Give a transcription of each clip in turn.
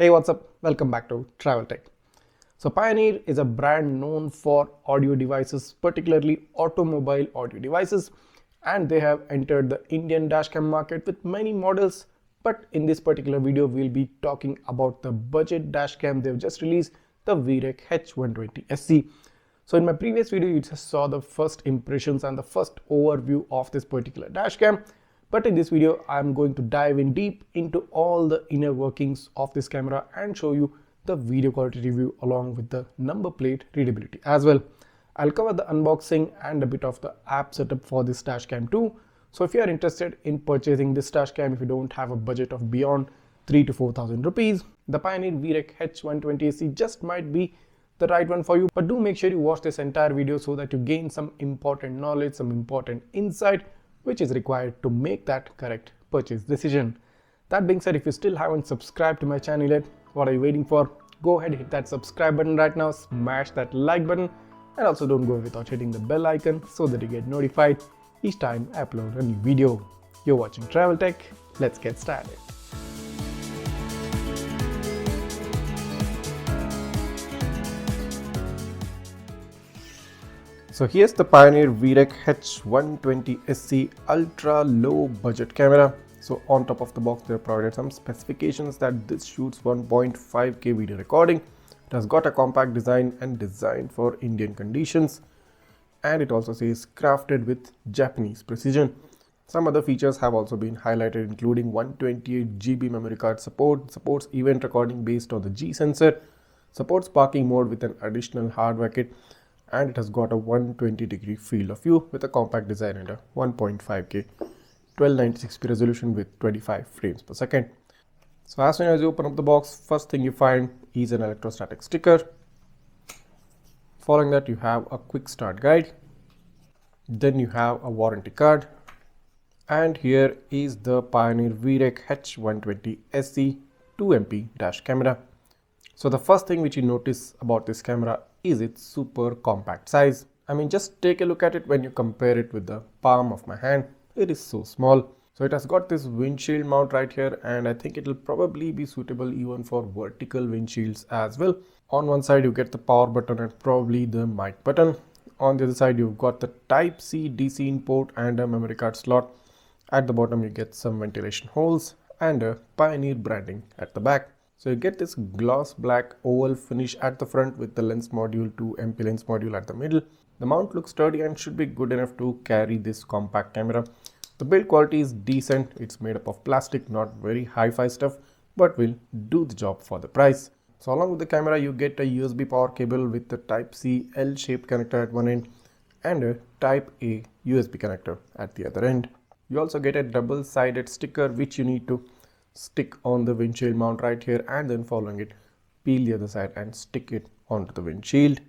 Hey, what's up? Welcome back to Travel Tech. So Pioneer is a brand known for audio devices, particularly automobile audio devices, and they have entered the Indian dashcam market with many models. But in this particular video, we'll be talking about the budget dashcam they've just released, the VREC-H120SC. So in my previous video, you just saw the first impressions and the first overview of this particular dashcam. But in this video, I'm going to dive in deep into all the inner workings of this camera and show you the video quality review along with the number plate readability as well. I'll cover the unboxing and a bit of the app setup for this dashcam too. So if you are interested in purchasing this dashcam, if you don't have a budget of beyond 3 to 4,000 rupees, the Pioneer VREC-H120SC just might be the right one for you. But do make sure you watch this entire video so that you gain some important knowledge, some important insight which is required to make that correct purchase decision. That being said, if you still haven't subscribed to my channel yet, what are you waiting for? Go ahead, hit that subscribe button right now, smash that like button, and also don't go without hitting the bell icon so that you get notified each time I upload a new video. You're watching Travel Tech, let's get started. So here's the Pioneer VREC-H120SC ultra low budget camera. So on top of the box, they have provided some specifications that this shoots 1.5K video recording. It has got a compact design and designed for Indian conditions. And it also says crafted with Japanese precision. Some other features have also been highlighted, including 128GB memory card support, supports event recording based on the G sensor, supports parking mode with an additional hardware kit, and it has got a 120-degree field of view with a compact design and a 1.5K 1296p resolution with 25 frames per second. So as soon as you open up the box, first thing you find is an electrostatic sticker. Following that, you have a quick start guide. Then you have a warranty card. And here is the Pioneer VREC-H120SC 2MP dash camera. So the first thing which you notice about this camera is its super compact size. I mean, just take a look at it when you compare it with the palm of my hand. It is so small. So it has got this windshield mount right here, and I think it will probably be suitable even for vertical windshields as well. On one side you get the power button and probably the mic button. On the other side you've got the Type-C DC in port and a memory card slot. At the bottom you get some ventilation holes and a Pioneer branding at the back. So you get this gloss black oval finish at the front with the lens module, 2MP lens module at the middle. The mount looks sturdy and should be good enough to carry this compact camera. The build quality is decent. It's made up of plastic, not very hi-fi stuff, but will do the job for the price. So along with the camera, you get a USB power cable with the Type-C L-shaped connector at one end and a Type-A USB connector at the other end. You also get a double-sided sticker which you need to stick on the windshield mount right here, and then following it, peel the other side and stick it onto the windshield.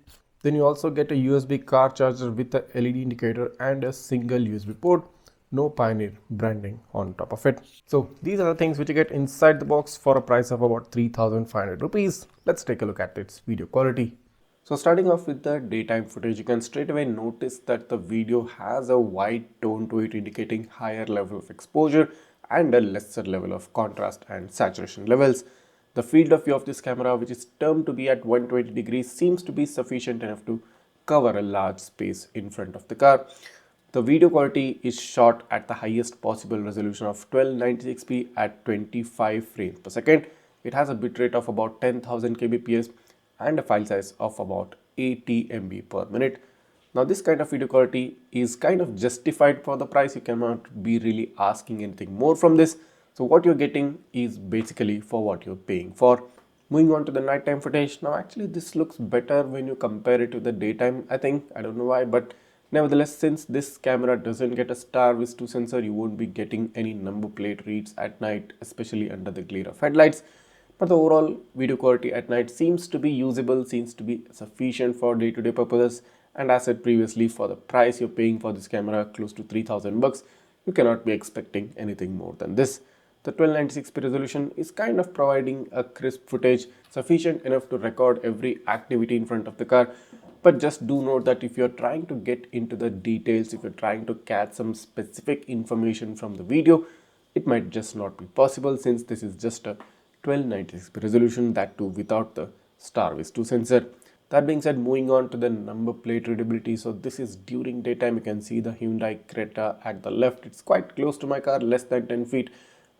Then you also get a USB car charger with a LED indicator and a single USB port. No Pioneer branding on top of it. So these are the things which you get inside the box for a price of about 3,500 rupees. Let's take a look at its video quality. So starting off with the daytime footage, you can straight away notice that the video has a white tone to it, indicating higher level of exposure and a lesser level of contrast and saturation levels. The field of view of this camera, which is termed to be at 120 degrees, seems to be sufficient enough to cover a large space in front of the car. The video quality is shot at the highest possible resolution of 1296p at 25 frames per second. It has a bitrate of about 10,000 kbps and a file size of about 80 MB per minute. Now this kind of video quality is kind of justified for the price. You cannot be really asking anything more from this. So what you're getting is basically for what you're paying for. Moving on to the nighttime footage. Now actually this looks better when you compare it to the daytime, I think. I don't know why, but nevertheless, since this camera doesn't get a Starvis 2 sensor, you won't be getting any number plate reads at night, especially under the glare of headlights. But the overall video quality at night seems to be usable, seems to be sufficient for day-to-day purposes. And as said previously, for the price you're paying for this camera, close to 3,000 bucks, you cannot be expecting anything more than this. The 1296p resolution is kind of providing a crisp footage, sufficient enough to record every activity in front of the car. But just do note that if you're trying to get into the details, if you're trying to catch some specific information from the video, it might just not be possible, since this is just a 1296p resolution, that too without the Starvis 2 sensor. That being said, moving on to the number plate readability. So this is during daytime. You can see the Hyundai Creta at the left. It's quite close to my car, less than 10 feet.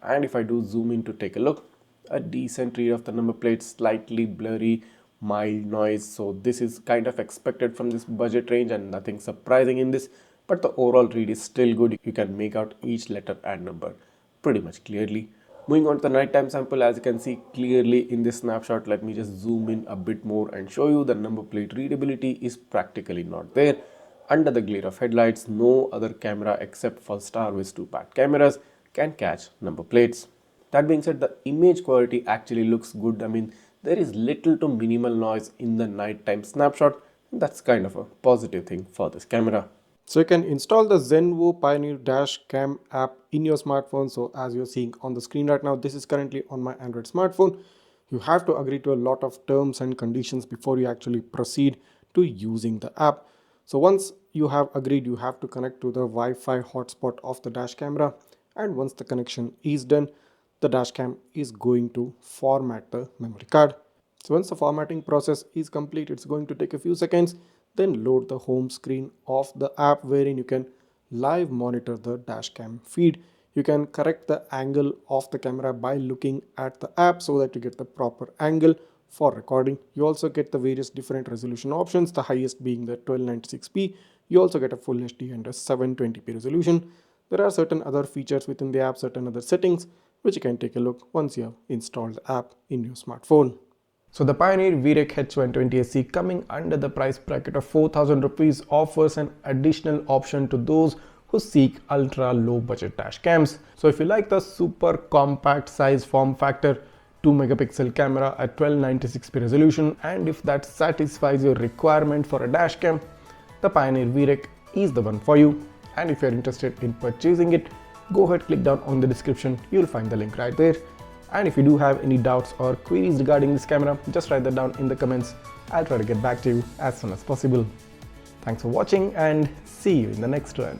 And if I do zoom in to take a look, a decent read of the number plate, slightly blurry, mild noise. So this is kind of expected from this budget range and nothing surprising in this. But the overall read is still good. You can make out each letter and number pretty much clearly. Moving on to the nighttime sample, as you can see clearly in this snapshot, let me just zoom in a bit more and show you the number plate readability is practically not there. Under the glare of headlights, no other camera except for Starvis 2-pack cameras can catch number plates. That being said, the image quality actually looks good. I mean, there is little to minimal noise in the nighttime snapshot. That's kind of a positive thing for this camera. So you can install the Zenvo Pioneer Dashcam app in your smartphone. So as you're seeing on the screen right now, this is currently on my Android smartphone. You have to agree to a lot of terms and conditions before you actually proceed to using the app. So once you have agreed, you have to connect to the Wi-Fi hotspot of the dash camera. And once the connection is done, the dashcam is going to format the memory card. So once the formatting process is complete, it's going to take a few seconds. Then load the home screen of the app wherein you can live monitor the dashcam feed. You can correct the angle of the camera by looking at the app so that you get the proper angle for recording. You also get the various different resolution options, the highest being the 1296p. You also get a full HD and a 720p resolution. There are certain other features within the app, certain other settings, which you can take a look once you have installed the app in your smartphone. So the Pioneer VREC-H120SC, coming under the price bracket of 4,000 rupees, offers an additional option to those who seek ultra low budget dash cams. So if you like the super compact size form factor, 2 megapixel camera at 1296p resolution, and if that satisfies your requirement for a dash cam, the Pioneer VREC is the one for you. And if you're interested in purchasing it, go ahead, click down on the description, you'll find the link right there. And if you do have any doubts or queries regarding this camera, just write that down in the comments. I'll try to get back to you as soon as possible. Thanks for watching and see you in the next one.